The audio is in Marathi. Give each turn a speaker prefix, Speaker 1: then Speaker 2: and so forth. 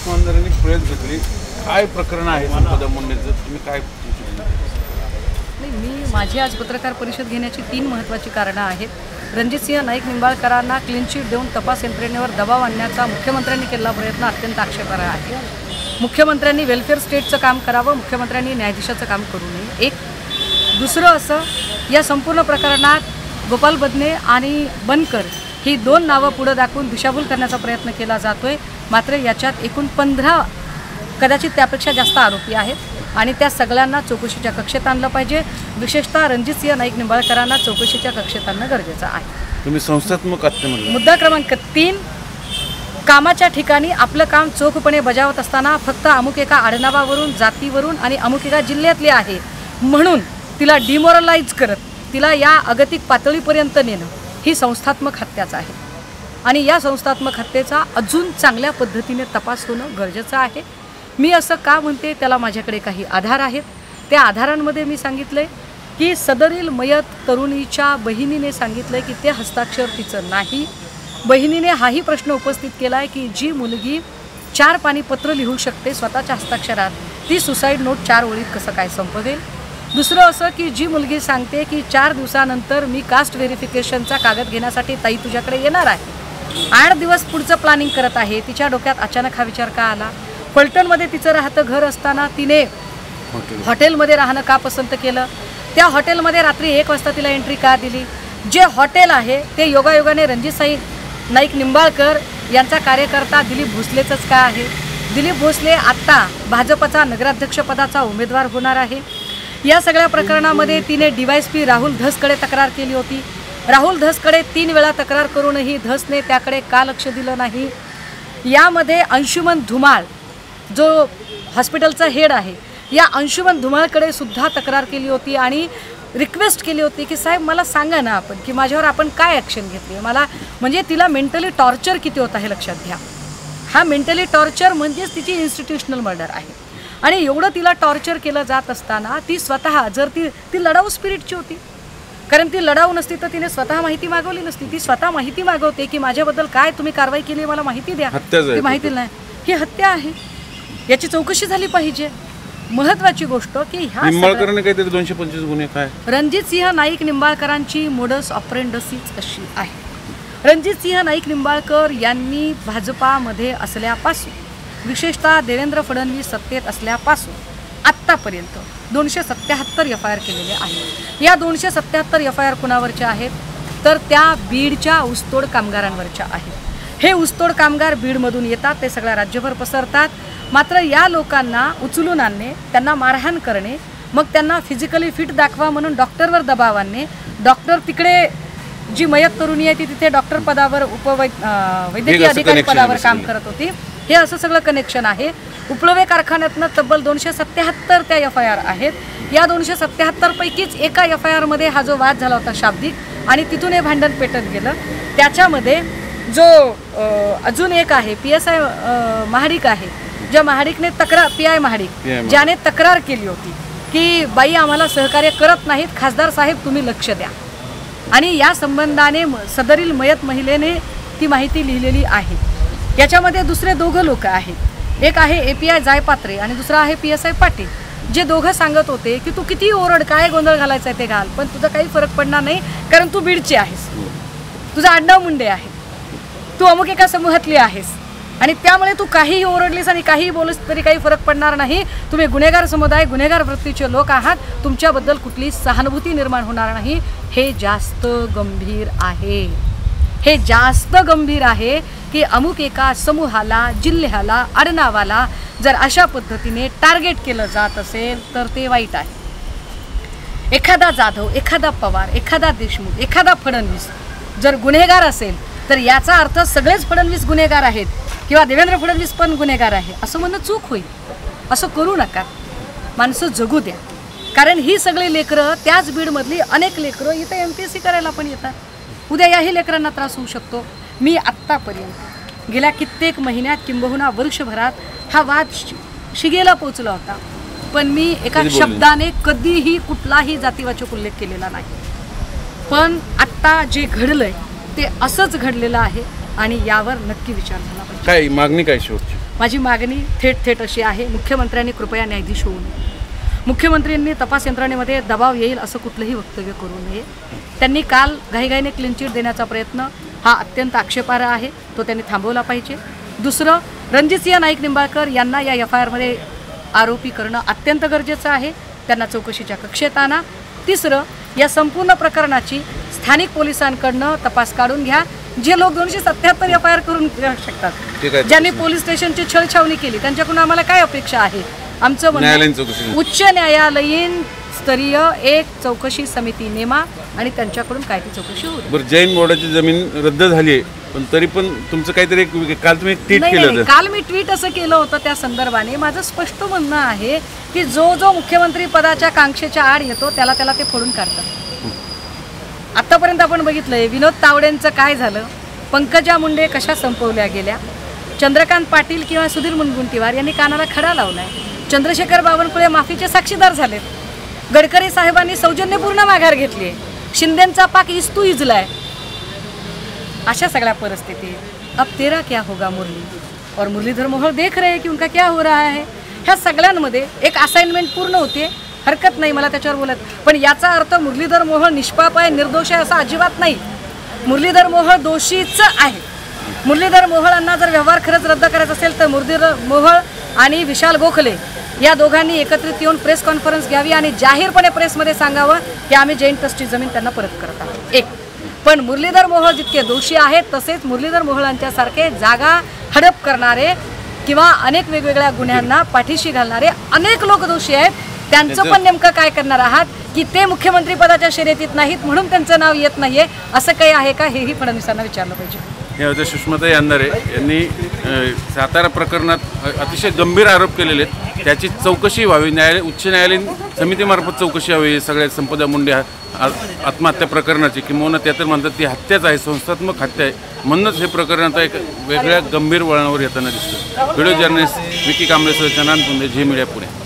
Speaker 1: मुख्यमंत्र्यांनी प्रेस घेतली, काय प्रकरण आहे संपदा मुंडेंचं, तुम्ही काय?
Speaker 2: नाही, मी माझी आज पत्रकार परिषद घेण्याची 3 महत्त्वाची कारणं आहेत. रणजितसिंह नाईक निंबाळकरांना क्लीन चिट देऊन तपास यंत्रणेवर दबाव आणण्याचा मुख्यमंत्र्यांनी केलेला प्रयत्न अत्यंत आक्षेपार्ह आहे. मुख्यमंत्र्यांनी वेलफेअर स्टेटचं काम करावं, मुख्यमंत्र्यांनी न्यायाधीशाचं काम करू नये. एक. दुसरं असं, या संपूर्ण प्रकरणात गोपाल बदने आणि बनकर ही 2 नावं पुढं दाखवून दिशाभूल करण्याचा प्रयत्न केला जातोय. मात्र याच्यात एकूण 15 कदाचित त्यापेक्षा जास्त आरोपी आहेत आणि त्या सगळ्यांना चौकशीच्या कक्षेत आणलं पाहिजे. विशेषतः रणजितसिंह नाईक निंबाळकरांना चौकशीच्या कक्षेत आणणं गरजेचं आहे.
Speaker 1: तुम्ही संस्थात्मक हत्या म्हणला.
Speaker 2: मुद्दा क्रमांक 3, कामाच्या ठिकाणी आपलं काम चोखपणे बजावत असताना फक्त अमुक एका आडनावावरून, जातीवरून आणि अमुक एका जिल्ह्यातली आहे म्हणून तिला डिमोरलाइज करत तिला या अगतिक पातळीपर्यंत नेणं ही संस्थात्मक हत्याच आहे. आणि या संस्थात्मक हत्येचा अजून चांगल्या पद्धतीने तपास होणं गरजेचं आहे. मी असं का म्हणते, त्याला माझ्याकडे काही आधार आहेत. त्या आधारांमध्ये मी सांगितलं की सदरील मयत तरुणीच्या बहिणीने सांगितलं की ते हस्ताक्षर तिचं नाही. बहिणीने हाही प्रश्न उपस्थित केला आहे की जी मुलगी 4 पानी पत्र लिहू शकते स्वतःच्या हस्ताक्षरात, ती सुसाईड नोट 4 ओळीत कसं काय संपवेल. दुसरं असं की जी मुलगी सांगते की 4 दिवसानंतर मी कास्ट व्हेरिफिकेशनचा कागद घेण्यासाठी ताई तुझ्याकडे येणार आहे. 8 दिवस पुढचं प्लॅनिंग करत आहे. तिच्या डोक्यात अचानक हा विचार का आला? फलटणमध्ये तिचं राहतं घर असताना तिने हॉटेलमध्ये राहणं का पसंत केलं? त्या हॉटेलमध्ये रात्री 1 वाजता तिला एंट्री का दिली? जे हॉटेल आहे ते योगायोगाने रणजितसिंह नाईक निंबाळकर यांचा कार्यकर्ता दिलीप भोसलेचंच का आहे? दिलीप भोसले आत्ता भाजपचा नगराध्यक्षपदाचा उमेदवार होणार आहे. या सगळ्या प्रकरणामध्ये तिने DYSP राहुल धसकडे तक्रार केली होती. राहुल धसकडे 3 वेळा तक्रार करूनही धसने त्याकडे का लक्ष दिलं नाही? यामध्ये अंशुमन धुमाळ जो हॉस्पिटलचा हेड आहे, या अंशुमन धुमाळकडे सुद्धा तक्रार केली होती आणि रिक्वेस्ट केली होती की साहेब मला सांगा ना आपण की माझ्यावर आपण काय ॲक्शन घेतली. मला म्हणजे तिला मेंटली टॉर्चर किती होतं हे लक्षात घ्या. हा मेंटली टॉर्चर म्हणजेच तिची इन्स्टिट्यूशनल मर्डर आहे. आणि एवढं तिला टॉर्चर केलं जात असताना ती स्वतः जर ती लढाऊ स्पिरिटची होती, कारण ती लढाऊ नसती तर तिने स्वतः माहिती मागवली नसती. ती स्वतः माहिती मागवते की माझ्याबद्दल काय तुम्ही कारवाई केली मला माहिती द्या. ती माहिती नाही, ही हत्या आहे, याची चौकशी झाली पाहिजे. महत्वाची गोष्ट की ह्या
Speaker 1: निंबाळकरांनी काहीतरी 225 गुन्हे काय?
Speaker 2: रणजितसिंह नाईक निंबाळकरांची मोडस ऑपरेंडसीच अशी आहे. रणजितसिंह नाईक निंबाळकर यांनी भाजपामध्ये असल्यापासून, विशेषतः देवेंद्र फडणवीस सत्तेत असल्यापासून आत्तापर्यंत 277 FIR केलेले आहेत. या 277 FIR कुणावरच्या आहेत? तर त्या बीडच्या ऊसतोड कामगारांवरच्या आहेत. हे ऊसतोड कामगार बीडमधून येतात, ते सगळ्या राज्यभर पसरतात. मात्र या लोकांना उचलून आणणे, त्यांना मारहाण करणे, मग त्यांना फिजिकली फिट दाखवा म्हणून डॉक्टरवर दबाव आणणे. डॉक्टर तिकडे जी मयत तरुणी आहे ती तिथे डॉक्टर पदावर वैद्यकीय अधिकारी पदावर काम करत होती. हे असं सगळं कनेक्शन आहे. उपलवे कारखान्यातनं तब्बल 277 त्या FIR आहेत. या 277 पैकीच एका FIR मध्ये हा जो वाद झाला होता शाब्दिक, आणि तिथून हे भांडण पेटत गेलं. त्याच्यामध्ये जो अजून एक आहे PSI महाडिक आहे, ज्या महाडिकने PI महाडिक ज्याने तक्रार केली होती की बाई आम्हाला सहकार्य करत नाहीत, खासदार साहेब तुम्ही लक्ष द्या. आणि या संबंधाने सदरील मयत महिलेने ती माहिती लिहिलेली आहे. याच्यामध्ये दुसरे 2 लोक आहेत. एक आहे API जायपात्रे आणि दुसरा आहे PSI पाटील, जे दोघं सांगत होते की तू किती ओरड, काय गोंधळ घालायचा आहे ते घाल, पण तुझा काही फरक पडणार नाही कारण तू बीडची आहेस, तुझा आडनाव मुंडे आहे, तू अमुक एका समूहातली आहेस आणि त्यामुळे तू काहीही ओरडलीस आणि काहीही बोललीस तरी काही फरक पडणार नाही. तुम्ही गुन्हेगार समुदाय, गुन्हेगार वृत्तीचे लोक आहात, तुमच्याबद्दल कुठली सहानुभूती निर्माण होणार नाही. हे जास्त गंभीर आहे. हे जास्त गंभीर आहे की अमुक एका समूहाला, जिल्ह्याला, आडनावाला जर अशा पद्धतीने टार्गेट केलं जात असेल तर ते वाईट आहे. एखादा जाधव, एखादा पवार, एखादा देशमुख, एखादा फडणवीस जर गुन्हेगार असेल तर याचा अर्थ सगळेच फडणवीस गुन्हेगार आहेत किंवा देवेंद्र फडणवीस पण गुन्हेगार आहे असं म्हणणं चूक होईल. असं करू नका. माणसं जगू द्या. कारण ही सगळी लेकरं, त्याच बीडमधली अनेक लेकरं इथं MPSC करायला पण येतात. उद्या याही लेकरांना त्रास होऊ शकतो. मी आत्तापर्यंत गेल्या कित्येक महिन्यात किंबहुना वर्षभरात हा वाद शिगेला पोचला होता, पण मी एका शब्दाने कधीही कुठलाही जातीवाचक उल्लेख केलेला नाही. पण आत्ता जे घडलंय ते असंच घडलेलं आहे आणि यावर नक्की विचार झाला पाहिजे.
Speaker 1: काय मागणी काय शेवटची?
Speaker 2: माझी मागणी थेट अशी आहे, मुख्यमंत्र्यांनी कृपया न्यायाधीश होऊ नये. मुख्यमंत्र्यांनी तपास यंत्रणेमध्ये दबाव येईल असं कुठलंही वक्तव्य करू नये. त्यांनी काल घाईघाईने क्लीन चिट देण्याचा प्रयत्न हा अत्यंत आक्षेपार्ह आहे, तो त्यांनी थांबवला पाहिजे. दुसरं, रणजितसिंह नाईक निंबाळकर यांना या FIRमध्ये आरोपी करणं अत्यंत गरजेचं आहे, त्यांना चौकशीच्या कक्षेत आणा. तिसरं, या संपूर्ण प्रकरणाची स्थानिक पोलिसांकडनं तपास काढून घ्या. जे लोक 277 FIR करून घेऊ शकतात, ज्यांनी पोलीस स्टेशनची छळछावणी केली, त्यांच्याकडून आम्हाला काय अपेक्षा आहे? आमचं म्हणणं उच्च न्यायालयीन स्तरीय एक चौकशी समिती नेमा आणि त्यांच्याकडून काय ती चौकशी होईल.
Speaker 1: बरं, जैन बोर्डाची जमीन रद्द झाली आहे, पण तरी पण तुमचं काहीतरी काल तुम्ही ट्विट केलं होतं.
Speaker 2: काल मी ट्विट असं केलं होतं त्या संदर्भाने. माझं स्पष्ट म्हणणं आहे की जो मुख्यमंत्री पदाच्या कांक्षेच्या आड येतो त्याला ते फोडून काढतात. आतापर्यंत आपण बघितलंय विनोद तावडेंचं काय झालं, पंकजा मुंडे कशा संपवल्या गेल्या, चंद्रकांत पाटील किंवा सुधीर मुनगंटीवार यांनी कानाला खडा लावलाय, चंद्रशेखर बावनकुळे माफीचे साक्षीदार झालेत, गडकरी साहेबांनी सौजन्यपूर्ण माघार घेतली आहे, शिंदेंचा पाक इस्तू इजलाय. अशा सगळ्या परिस्थितीत अब तेरा क्या होगा मुरली और मुरलीधर मोहोळ देख रहे हैं कि उनका क्या हो रहा है. ह्या सगळ्यांमध्ये एक असाइनमेंट पूर्ण होते, हरकत नाही मला त्याच्यावर बोलत, पण याचा अर्थ मुरलीधर मोहोळ निष्पाप आहे, निर्दोष आहे असं अजिबात नाही. मुरलीधर मोहोळ दोषीच आहे. मुरलीधर मोहोळांना जर व्यवहार खरंच रद्द करायचा असेल तर मुरलीधर मोहोळ आणि विशाल गोखले या दोघांनी एकत्रित येऊन प्रेस कॉन्फरन्स घ्यावी आणि जाहीरपणे प्रेसमध्ये सांगावं की आम्ही जैन ट्रस्टची जमीन त्यांना परत करत आहोत. एक, पण मुरलीधर मोहोळ जितके दोषी आहेत तसेच मुरलीधर मोहोळांच्यासारखे जागा हडप करणारे किंवा अनेक वेगवेगळ्या गुन्ह्यांना पाठीशी घालणारे अनेक लोक दोषी आहेत. त्यांचं पण नेमकं काय करणार आहात की ते मुख्यमंत्री पदाच्या शर्यतीत नाहीत म्हणून त्यांचं नाव येत नाहीये, असं काही आहे का, हेही फडणवीसांना विचारलं पाहिजे.
Speaker 1: हे होते सुषमाताई अंधारे यांनी सातारा प्रकरणात अतिशय गंभीर आरोप केलेले आहेत, त्याची चौकशी व्हावी, उच्च न्यायालयीन समितीमार्फत चौकशी व्हावी. सगळ्या संपदा मुंडे आत्महत्या प्रकरणाची, किंवा त्या तर म्हणतात ती हत्याच आहे, संस्थात्मक हत्या आहे, म्हणूनच हे प्रकरण आता एक वेगळ्या गंभीर वळणावर येताना दिसतं. व्हिडिओ जर्नलिस्ट विकी कांबळेसह चंदन पुंदे, झी मीडिया, पुणे.